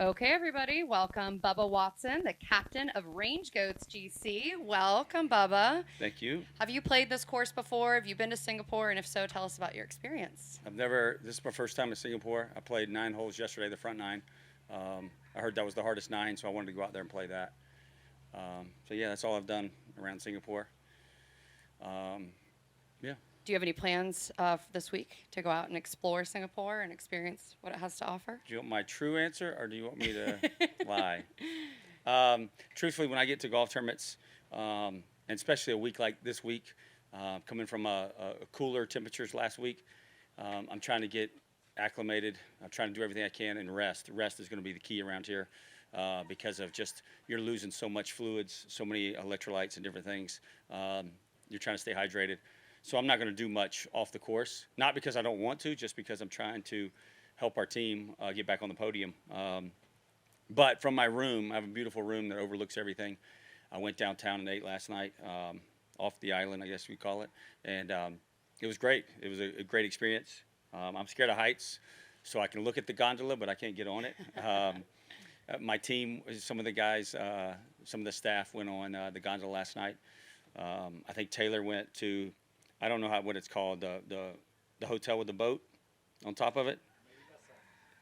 Okay, everybody, welcome Bubba Watson, the captain of Range Goats GC. Welcome, Bubba. Thank you. Have you played this course before? Have you been to Singapore? And if so, tell us about your experience. This is my first time in Singapore. I played 9 holes yesterday, the front nine. I heard that was the hardest nine, so I wanted to go out there and play that. So yeah, that's all I've done around Singapore. Yeah. Do you have any plans for this week to go out and explore Singapore and experience what it has to offer? Do you want my true answer or do you want me to lie? Truthfully, when I get to golf tournaments, and especially a week like this week, coming from a cooler temperatures last week, I'm trying to get acclimated. I'm trying to do everything I can and rest. Rest is going to be the key around here because of just you're losing so much fluids, so many electrolytes and different things. You're trying to stay hydrated. So I'm not going to do much off the course, not because I don't want to, just because I'm trying to help our team get back on the podium. But from my room, I have a beautiful room that overlooks everything. I went downtown and ate last night, off the island, I guess we call it, and it was great. It was a great experience. I'm scared of heights, so I can look at the gondola, but I can't get on it. My team, some of the guys, some of the staff went on the gondola last night. I think Taylor went to, I don't know what it's called, the hotel with the boat on top of it.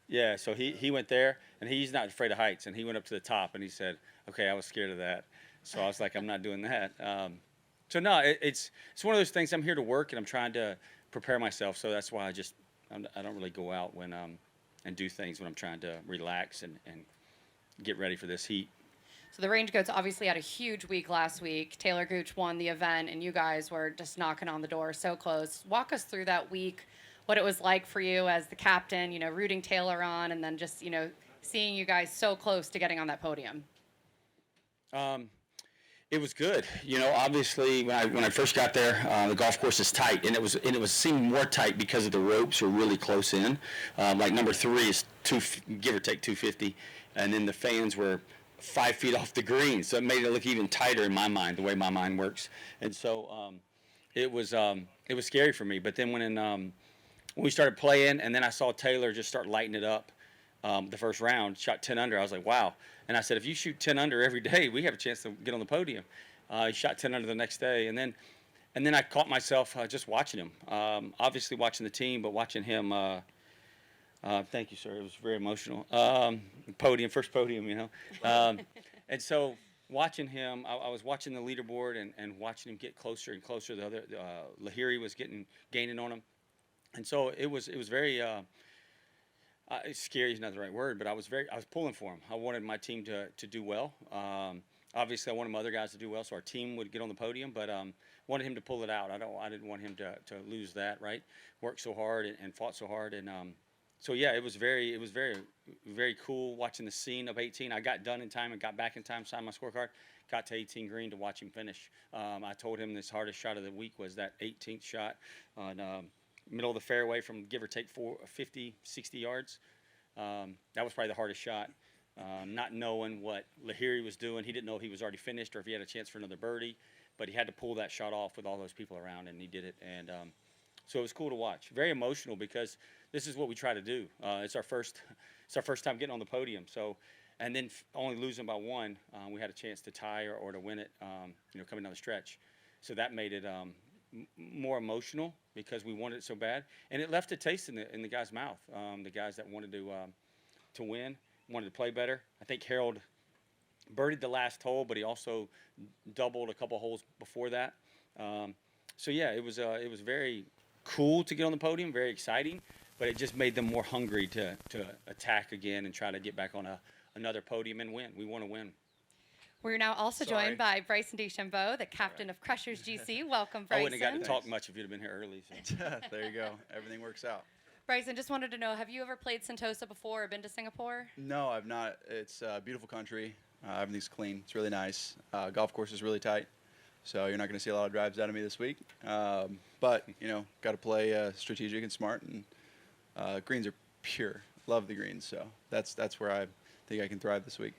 Yeah, so he went there, and he's not afraid of heights, and he went up to the top, and he said, okay, I was scared of that. So I was like, I'm not doing that. So no, it's one of those things. I'm here to work, and I'm trying to prepare myself. So that's why I don't really go out when and do things when I'm trying to relax and get ready for this heat. So the Range Goats obviously had a huge week last week. Taylor Gooch won the event, and you guys were just knocking on the door so close. Walk us through that week, what it was like for you as the captain, rooting Taylor on, and then just, seeing you guys so close to getting on that podium. It was good. Obviously when I first got there, the golf course is tight, and it was seeming more tight because of the ropes were really close in. Like number 3 is give or take 250, and then the fans were 5 feet off the green, so it made it look even tighter in my mind, the way my mind works. And so it was scary for me. But then when we started playing, and then I saw Taylor just start lighting it up. The first round, shot 10 under. I was like, wow. And I said, if you shoot 10 under every day, we have a chance to get on the podium. He shot 10 under the next day, and then I caught myself just watching him. Obviously watching the team, but watching him. Thank you, sir. It was very emotional. First podium. And so watching him, I was watching the leaderboard and watching him get closer and closer. The other Lahiri was gaining on him, and so it was very. Scary is not the right word, but I was pulling for him. I wanted my team to do well. Obviously, I wanted my other guys to do well, so our team would get on the podium. But wanted him to pull it out. I didn't want him to lose that. Right, worked so hard and fought so hard, and so yeah, it was very very cool watching the scene of 18. I got done in time and got back in time, signed my scorecard, got to 18 green to watch him finish. I told him this hardest shot of the week was that 18th shot on. Middle of the fairway from give or take 50, 60 yards. That was probably the hardest shot. Not knowing what Lahiri was doing. He didn't know if he was already finished or if he had a chance for another birdie. But he had to pull that shot off with all those people around, and he did it. And so it was cool to watch. Very emotional because this is what we try to do. It's our first time getting on the podium. So, and then only losing by one, we had a chance to tie or to win it. Coming down the stretch. So that made it more emotional because we wanted it so bad, and it left a taste in the guy's mouth. The guys that wanted to win, wanted to play better. I think Harold birdied the last hole, but he also doubled a couple holes before that. So yeah, it was very cool to get on the podium, very exciting, but it just made them more hungry to attack again and try to get back on another podium and win. We want to win. We're now also joined by Bryson DeChambeau, the captain of Crushers GC. Welcome, Bryson. I wouldn't have got to talk much if you'd have been here early. So. There you go. Everything works out. Bryson, just wanted to know, have you ever played Sentosa before or been to Singapore? No, I've not. It's a beautiful country. Everything's clean. It's really nice. Golf course is really tight, so you're not going to see a lot of drives out of me this week. But, got to play strategic and smart, and greens are pure. Love the greens, so that's where I think I can thrive this week.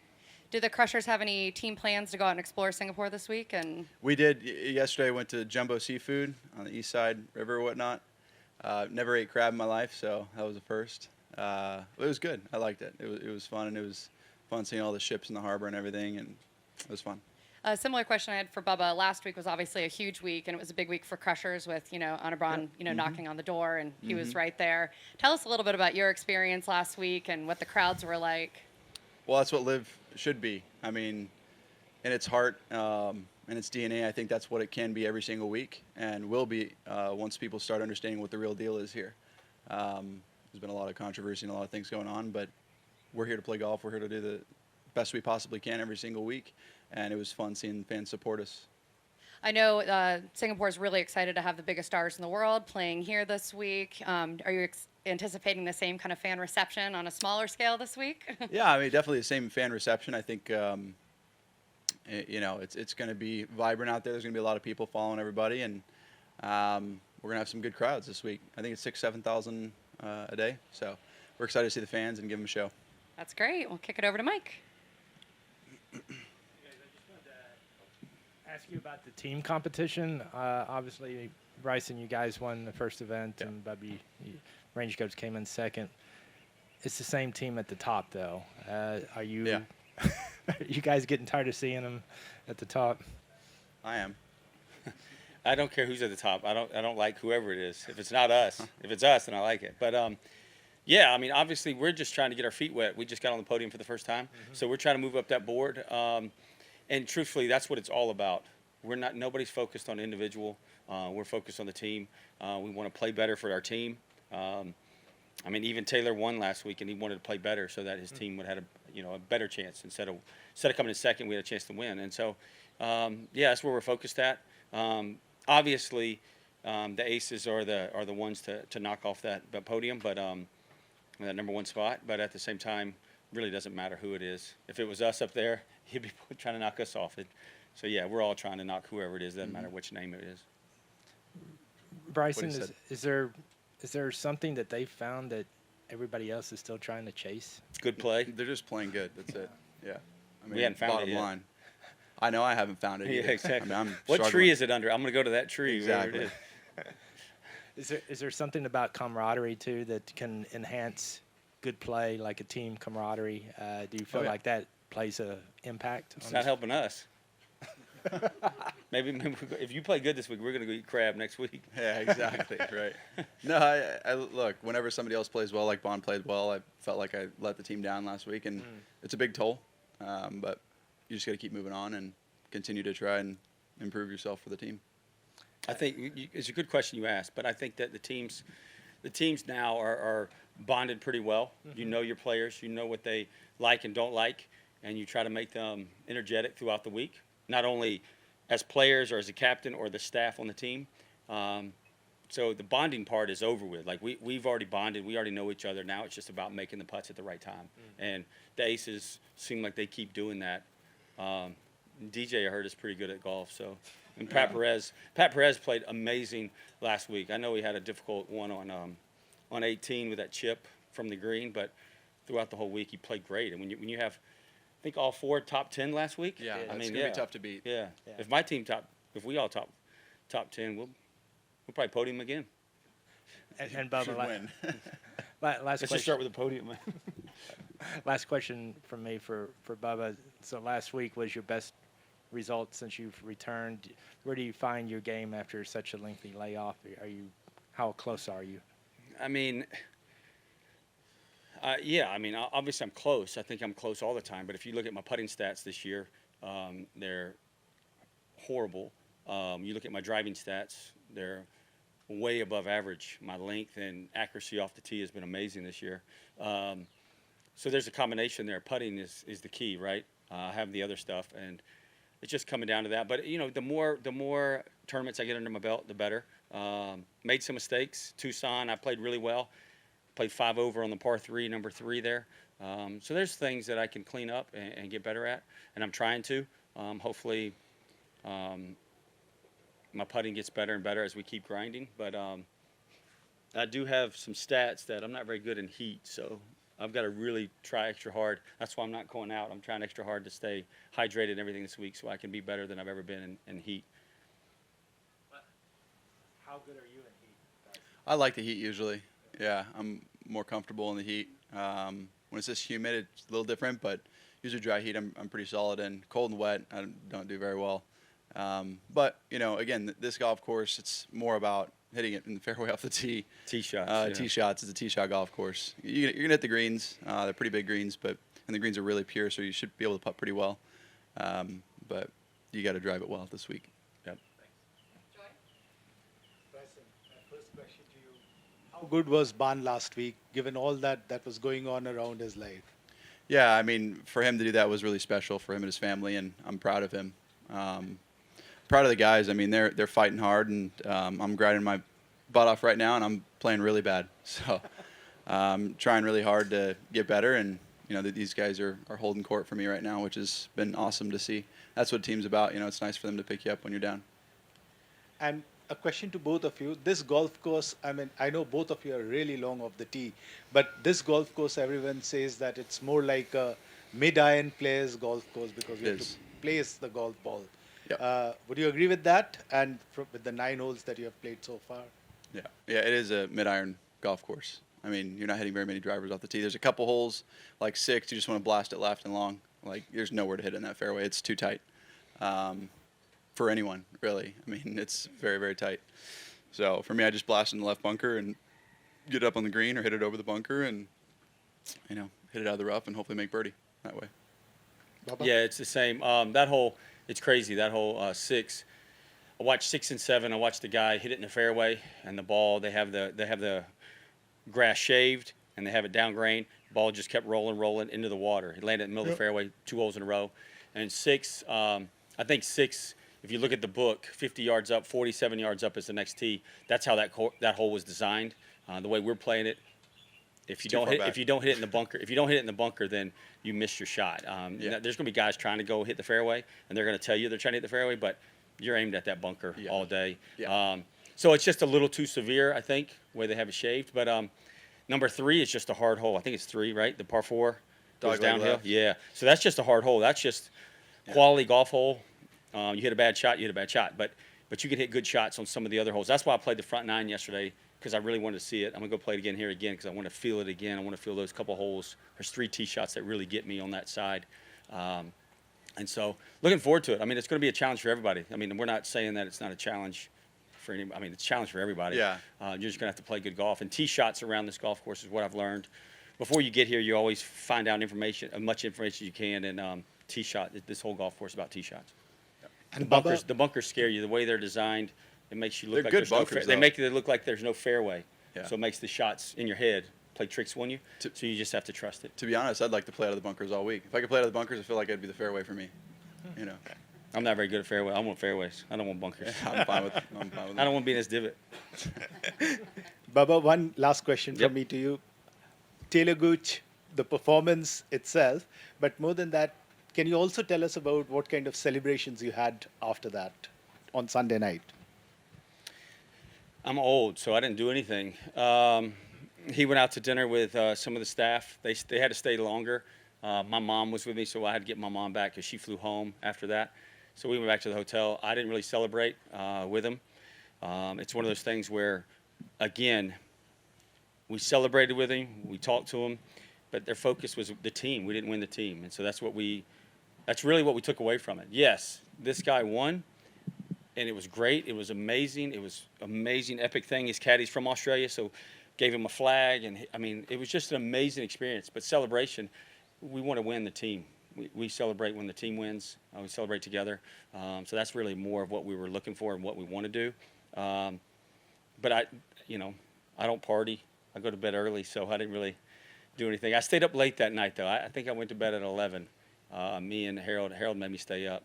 Do the Crushers have any team plans to go out and explore Singapore this week? And we did yesterday. Went to Jumbo Seafood on the east side river or whatnot. Never ate crab in my life, so that was a first. it was good. I liked it. It was fun, and it was fun seeing all the ships in the harbor and everything, and it was fun. A similar question I had for Bubba. Last week was obviously a huge week, and it was a big week for Crushers with, Anabron, knocking on the door, and he was right there. Tell us a little bit about your experience last week and what the crowds were like. Well, that's what LIV should be. I mean, in its heart and its DNA, I think that's what it can be every single week, and will be once people start understanding what the real deal is here. There's been a lot of controversy and a lot of things going on, but we're here to play golf. We're here to do the best we possibly can every single week, and it was fun seeing fans support us. I know Singapore is really excited to have the biggest stars in the world playing here this week. Are you anticipating the same kind of fan reception on a smaller scale this week? Yeah, I mean, definitely the same fan reception. I think, it's going to be vibrant out there. There's going to be a lot of people following everybody, and we're going to have some good crowds this week. I think it's 6,000, 7,000 a day. So we're excited to see the fans and give them a show. That's great. We'll kick it over to Mike. I just wanted to ask you about the team competition. Obviously, Bryson, you guys won the first event, and Bubby, range coach, came in second. It's the same team at the top, though. Are you are you guys getting tired of seeing them at the top? I am. I don't care who's at the top. I don't like whoever it is. If it's not us, if it's us, then I like it. But yeah, I mean, obviously we're just trying to get our feet wet. We just got on the podium for the first time, so we're trying to move up that board. And truthfully, that's what it's all about. Nobody's focused on individual. We're focused on the team. We want to play better for our team. I mean, even Taylor won last week, and he wanted to play better so that his team would have a better chance. Instead of coming in second, we had a chance to win. And so, yeah, that's where we're focused at. Obviously, the aces are the ones to knock off that podium, but that number one spot. But at the same time, really doesn't matter who it is. If it was us up there, he'd be trying to knock us off it. So yeah, we're all trying to knock whoever it is. Doesn't matter which name it is. Bryson, is there something that they found that everybody else is still trying to chase? Good play. They're just playing good. That's it. Yeah. I mean, We hadn't found bottom it yet. line. I know I haven't found it Yeah, either. exactly. I mean, I'm What struggling. tree is it under? I'm going to go to that tree. Exactly. Wherever it is. Is there something about camaraderie too that can enhance good play, like a team camaraderie? Do you feel yeah. like that plays a impact? It's not helping us. maybe if you play good this week, we're going to go eat crab next week. Yeah, exactly. Right. No, I look, whenever somebody else plays well, like Bond played well, I felt like I let the team down last week, and it's a big toll. But you just got to keep moving on and continue to try and improve yourself for the team. I think it's a good question you asked, but I think that the teams now are bonded pretty well. You know your players, you know what they like and don't like, and you try to make them energetic throughout the week, not only as players or as a captain or the staff on the team. So the bonding part is over with. Like we've already bonded, we already know each other. Now it's just about making the putts at the right time, and the aces seem like they keep doing that. DJ, I heard, is pretty good at golf. So, and Pat Perez played amazing last week. I know he had a difficult one on 18 with that chip from the green, but throughout the whole week he played great. And when you have, I think all four top 10 last week. Yeah, I it's mean, gonna be tough to beat. Yeah. Yeah. If we all top 10, we'll probably podium again. And Bubba, Should win. last Let's just question. start with the podium. Last question from me for Bubba. So last week was your best result since you've returned. Where do you find your game after such a lengthy layoff? How close are you? I mean, yeah. I mean, obviously I'm close. I think I'm close all the time. But if you look at my putting stats this year, they're horrible. You look at my driving stats, they're way above average. My length and accuracy off the tee has been amazing this year. So there's a combination there. Putting is the key, right? I have the other stuff, and it's just coming down to that. But the more tournaments I get under my belt, the better. Made some mistakes. Tucson, I played really well. Played 5 over on the par 3, number 3 there. So there's things that I can clean up and get better at, and I'm trying to. Hopefully, my putting gets better and better as we keep grinding. But I do have some stats that I'm not very good in heat, so I've got to really try extra hard. That's why I'm not going out. I'm trying extra hard to stay hydrated and everything this week so I can be better than I've ever been in heat. How good are you in heat? I like the heat usually. Yeah, I'm more comfortable in the heat. When it's this humid, it's a little different, but usually dry heat, I'm pretty solid in. Cold and wet, I don't do very well. But, you know, again, this golf course, it's more about hitting it in the fairway off the tee. Tee shots. Tee shots. It's a tee shot golf course. You're going to hit the greens. They're pretty big greens, and the greens are really pure, so you should be able to putt pretty well. But you got to drive it well this week. Yep. Bryson, my first question to you. How good was Ban last week, given all that was going on around his life? Yeah, I mean, for him to do that was really special for him and his family, and I'm proud of him. Proud of the guys. I mean, they're fighting hard, and I'm grinding my butt off right now, and I'm playing really bad. So trying really hard to get better, and you know, these guys are holding court for me right now, which has been awesome to see. That's what team's about. You know, it's nice for them to pick you up when you're down. And a question to both of you. This golf course, I mean, I know both of you are really long off the tee, but this golf course, everyone says that it's more like a mid-iron player's golf course because you have to place the golf ball. Yep. Would you agree with that? And with the 9 holes that you have played so far? Yeah, it is a mid-iron golf course. I mean, you're not hitting very many drivers off the tee. There's a couple holes, like 6, you just want to blast it left and long. Like, there's nowhere to hit in that fairway. It's too tight for anyone, really. I mean, it's very, very tight. So for me, I just blast in the left bunker and get it up on the green or hit it over the bunker and, you know, hit it out of the rough and hopefully make birdie that way. Bubba? Yeah, it's the same. That hole, it's crazy. That hole 6. I watched 6 and 7. I watched the guy hit it in the fairway, and the ball. They have the grass shaved, and they have it down grain. Ball just kept rolling into the water. It landed in the middle of the fairway 2 holes in a row. And 6, I think 6. If you look at the book, 50 yards up, 47 yards up is the next tee. That's how that hole was designed. The way we're playing it, if you don't hit it in the bunker, then you missed your shot. There's going to be guys trying to go hit the fairway, and they're going to tell you they're trying to hit the fairway, but you're aimed at that bunker all day. Yeah. So it's just a little too severe, I think, the way they have it shaved. But number 3 is just a hard hole. I think it's 3, right? The par 4 goes downhill. Left. Yeah. So that's just a hard hole. That's just quality golf hole. You hit a bad shot, but you can hit good shots on some of the other holes. That's why I played the front 9 yesterday, because I really wanted to see it. I'm going to go play it again because I want to feel it again. I want to feel those couple holes. There's 3 tee shots that really get me on that side. And so looking forward to it. I mean, it's going to be a challenge for everybody. I mean, we're not saying that it's not a challenge for any. I mean, it's a challenge for everybody. Yeah. You're just going to have to play good golf. And tee shots around this golf course is what I've learned. Before you get here, you always find out information, as much information as you can. And tee shot, this whole golf course is about tee shots. And The bunkers scare you. The way they're designed, it makes you look like there's no fairway. They make it look like there's no fairway. Yeah. So it makes the shots in your head play tricks on you. So you just have to trust it. To be honest, I'd like to play out of the bunkers all week. If I could play out of the bunkers, I feel like it'd be the fairway for me. You know. I'm not very good at fairway. I want fairways. I don't want bunkers. I'm fine with I don't want to be in this divot. Bubba, one last question from me to you. Taylor Gooch, the performance itself, but more than that, can you also tell us about what kind of celebrations you had after that on Sunday night? I'm old, so I didn't do anything. He went out to dinner with some of the staff. They had to stay longer. My mom was with me, so I had to get my mom back because she flew home after that. So we went back to the hotel. I didn't really celebrate with him. It's one of those things where, again, we celebrated with him, we talked to him, but their focus was the team. We didn't win the team, and so that's really what we took away from it. Yes, this guy won, and it was great. It was amazing. It was amazing, epic thing. His caddy's from Australia, so gave him a flag, and I mean, it was just an amazing experience. But celebration, we want to win the team. We celebrate when the team wins. We celebrate together. So that's really more of what we were looking for and what we want to do. But I don't party. I go to bed early, so I didn't really do anything. I stayed up late that night, though. I think I went to bed at 11. Me and Harold made me stay up.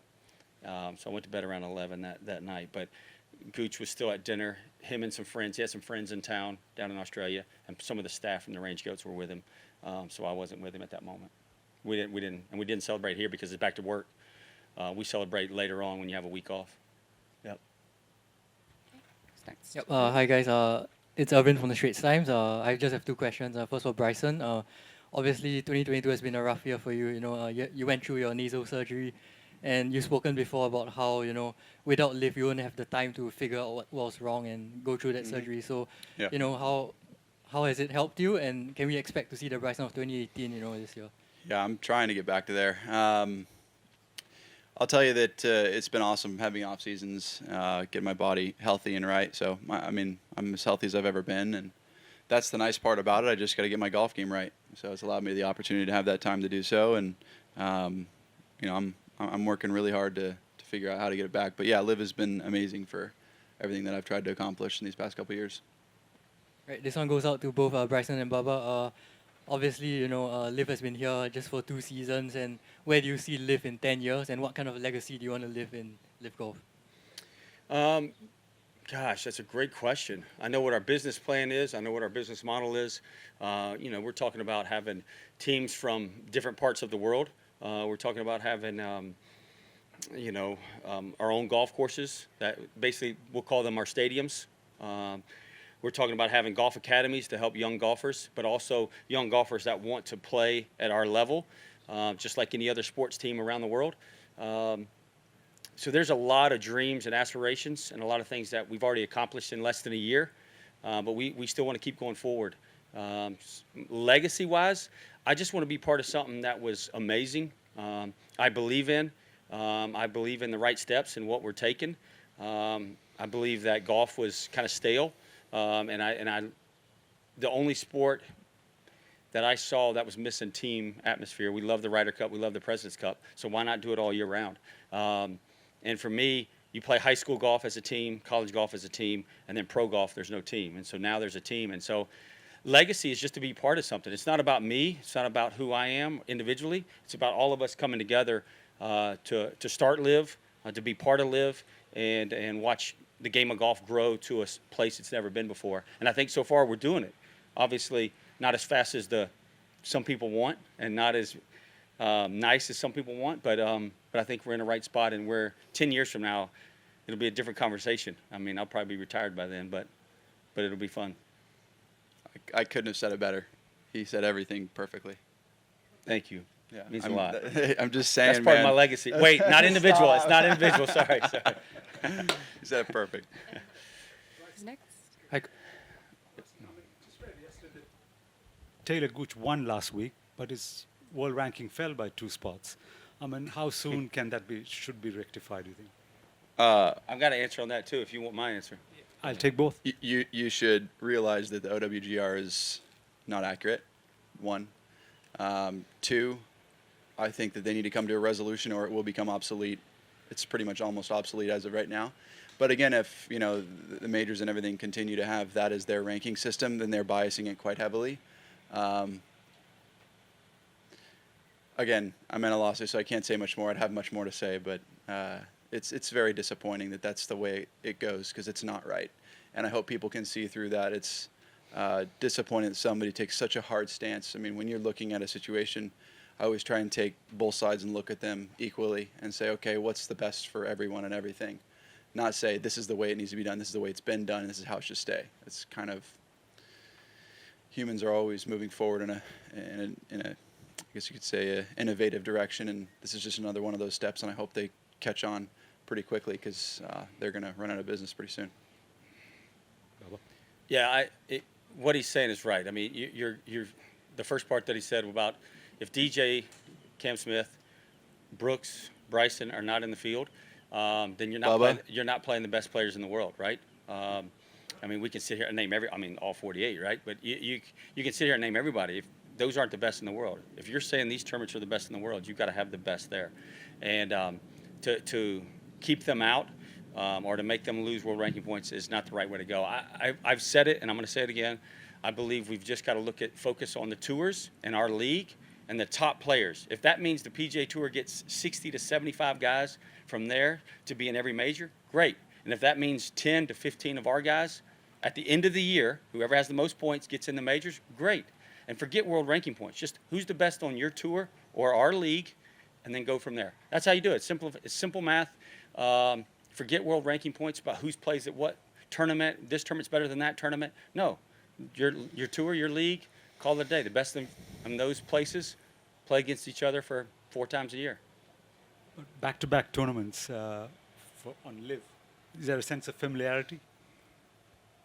So I went to bed around 11 that night. But Gooch was still at dinner. Him and some friends. He had some friends in town down in Australia, and some of the staff from the Range Goats were with him. So I wasn't with him at that moment. We didn't celebrate here because it's back to work. We celebrate later on when you have a week off. Yep. Thanks. Yep. Hi guys. It's Irvin from the Straits Times. I just have 2 questions. First for Bryson. Obviously, 2022 has been a rough year for you. You went through your nasal surgery, and you've spoken before about how without LIV you won't have the time to figure out what was wrong and go through that surgery. So, Yeah. how has it helped you, and can we expect to see the Bryson of 2018, this year? Yeah, I'm trying to get back to there. I'll tell you that it's been awesome having off seasons, getting my body healthy and right. So, I'm as healthy as I've ever been, and that's the nice part about it. I just got to get my golf game right. So it's allowed me the opportunity to have that time to do so, and I'm working really hard to figure out how to get it back. But yeah, LIV has been amazing for everything that I've tried to accomplish in these past couple of years. Right, this one goes out to both Bryson and Bubba. Obviously, LIV has been here just for 2 seasons, and where do you see LIV in 10 years, and what kind of legacy do you want to live in LIV Golf? Gosh, that's a great question. I know what our business plan is. I know what our business model is. We're talking about having teams from different parts of the world. We're talking about having, our own golf courses that basically we'll call them our stadiums. We're talking about having golf academies to help young golfers, but also young golfers that want to play at our level, just like any other sports team around the world. So there's a lot of dreams and aspirations and a lot of things that we've already accomplished in less than a year, but we still want to keep going forward. Legacy-wise, I just want to be part of something that was amazing. I believe in the right steps and what we're taking. I believe that golf was kind of stale. The only sport that I saw that was missing team atmosphere. We love the Ryder Cup, we love the President's Cup, so why not do it all year round? And for me, you play high school golf as a team, college golf as a team, and then pro golf, there's no team. And so now there's a team. And so legacy is just to be part of something. It's not about me. It's not about who I am individually. It's about all of us coming together to start LIV, to be part of LIV, and watch the game of golf grow to a place it's never been before. And I think so far we're doing it. Obviously, not as fast as some people want, and not as nice as some people want, but I think we're in the right spot, and we're 10 years from now, it'll be a different conversation. I mean, I'll probably be retired by then, but it'll be fun. I couldn't have said it better. He said everything perfectly. Thank you. Yeah, It means a lot. I'm just saying, That's part of man. my legacy. Wait, not individual. It's not individual. Sorry. He said it perfect. Next. Taylor Gooch won last week, but his world ranking fell by 2 spots. I mean, how soon should be rectified, do you think? I've got an answer on that too, if you want my answer. I'll take both. You should realize that the OWGR is not accurate, 1. 2, I think that they need to come to a resolution or it will become obsolete. It's pretty much almost obsolete as of right now. But again, if the majors and everything continue to have that as their ranking system, then they're biasing it quite heavily. Again, I'm in a lawsuit, so I can't say much more. I'd have much more to say, but it's very disappointing that that's the way it goes, because it's not right. And I hope people can see through that. It's disappointing that somebody takes such a hard stance. I mean, when you're looking at a situation, I always try and take both sides and look at them equally and say, okay, what's the best for everyone and everything? Not say, this is the way it needs to be done, this is the way it's been done, and this is how it should stay. It's kind of, humans are always moving forward in a I guess you could say, a innovative direction, and this is just another one of those steps, and I hope they catch on pretty quickly, because they're going to run out of business pretty soon. Yeah, what he's saying is right. I mean, you're the first part that he said about if DJ, Cam Smith, Brooks, Bryson are not in the field, then you're not playing the best players in the world, right? I mean, we can sit here and name all 48, right? But you can sit here and name everybody. If those aren't the best in the world, if you're saying these tournaments are the best in the world, you've got to have the best there. And to keep them out or to make them lose world ranking points is not the right way to go. I've said it, and I'm going to say it again. I believe we've just got to focus on the tours and our league and the top players. If that means the PGA Tour gets 60 to 75 guys from there to be in every major, great. And if that means 10 to 15 of our guys at the end of the year, whoever has the most points gets in the majors, great. And forget world ranking points. Just who's the best on your tour or our league, and then go from there. That's how you do it. It's simple math. Forget world ranking points about who plays at what tournament. This tournament's better than that tournament. No, your tour, your league, call it a day. The best in those places play against each other for 4 times a year. Back-to-back tournaments on LIV. Is there a sense of familiarity?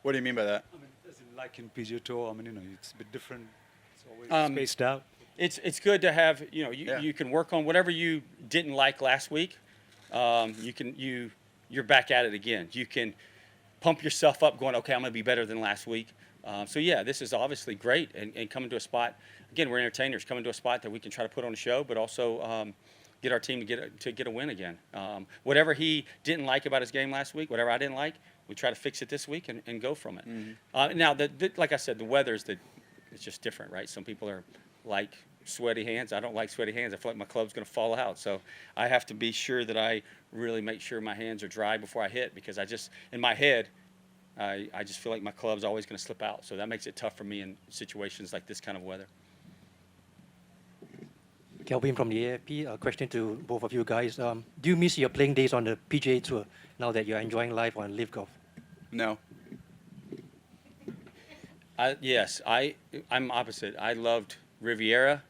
What do you mean by that? I mean, as in like in PGA Tour? I mean, it's a bit different. It's always spaced out. It's good to have, you Yeah. can work on whatever you didn't like last week. You're back at it again. You can pump yourself up going, okay, I'm going to be better than last week. So yeah, this is obviously great, and coming to a spot, again, we're entertainers, coming to a spot that we can try to put on a show, but also get our team to get a win again. Whatever he didn't like about his game last week, whatever I didn't like, we try to fix it this week and go from it. Now, like I said, the weather it's just different, right? Some people are like sweaty hands. I don't like sweaty hands. I feel like my club's going to fall out. So I have to be sure that I really make sure my hands are dry before I hit, because in my head, I just feel like my club's always going to slip out. So that makes it tough for me in situations like this kind of weather. Kelvin from the AFP. A question to both of you guys. Do you miss your playing days on the PGA Tour now that you're enjoying life on LIV Golf? No. Yes, I'm opposite. I loved Riviera,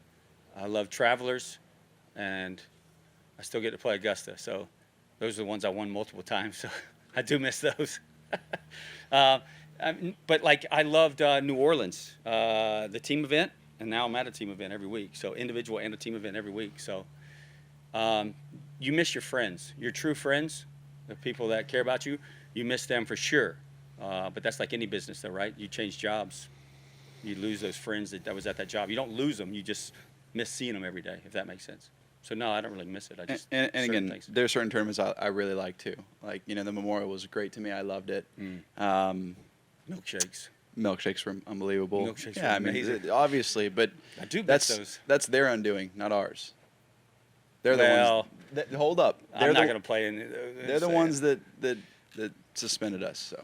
I loved Travelers, and I still get to play Augusta. So those are the ones I won multiple times. So I do miss those. But like I loved New Orleans, the team event, and now I'm at a team event every week. So individual and a team event every week. So you miss your friends, your true friends, the people that care about you. You miss them for sure. But that's like any business, though, right? You change jobs, you lose those friends that was at that job. You don't lose them, you just miss seeing them every day, if that makes sense. So no, I don't really miss it. I just And certain again, things. there's certain tournaments I really like too. Like the Memorial was great to me. I loved it. Milkshakes. Milkshakes were unbelievable. Milkshakes yeah, were I mean, amazing. obviously, but I do miss that's those. that's their undoing, not ours. They're the Well, ones. Hold up. I'm not going to play in. They're the ones that suspended us. So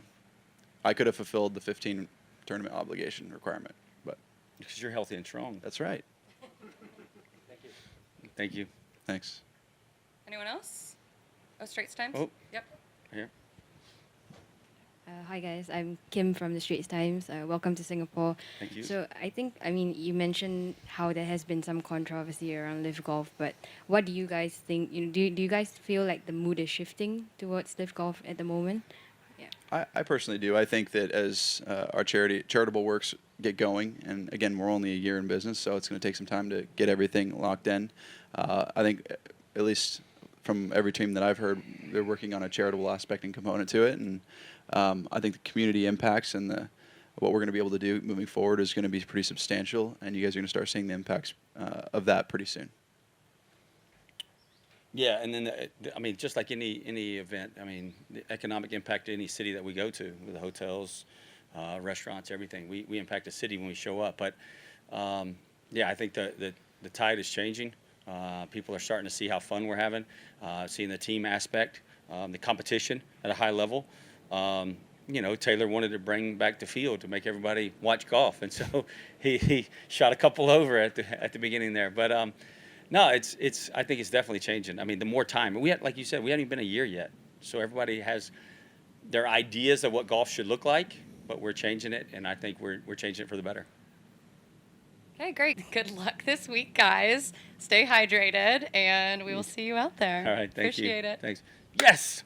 I could have fulfilled the 15 tournament obligation requirement, but Because you're healthy and strong. that's right. Thank you. Thanks. Anyone else? Oh, Straits Times? Oh. Yep. Here. Hi guys, I'm Kim from the Straits Times. Welcome to Singapore. Thank you. So you mentioned how there has been some controversy around LIV Golf, but what do you guys think? Do you guys feel like the mood is shifting towards LIV Golf at the moment? Yeah. I personally do. I think that as our charitable works get going, and again, we're only a year in business, so it's going to take some time to get everything locked in. I think, at least from every team that I've heard, they're working on a charitable aspect and component to it, and I think the community impacts and what we're going to be able to do moving forward is going to be pretty substantial, and you guys are going to start seeing the impacts of that pretty soon. Yeah, and then I mean, just like any event, I mean, the economic impact to any city that we go to, with the hotels, restaurants, everything. We impact a city when we show up. But yeah, I think the tide is changing. People are starting to see how fun we're having, seeing the team aspect, the competition at a high level. Taylor wanted to bring back the field to make everybody watch golf, and so he shot a couple over at the beginning there. But no, I think it's definitely changing. I mean, the more time, like you said, we haven't even been a year yet, so everybody has their ideas of what golf should look like, but we're changing it, and I think we're changing it for the better. Okay, great. Good luck this week, guys. Stay hydrated, and we will see you out there. All right, thank you. Appreciate it. Thanks. Yes.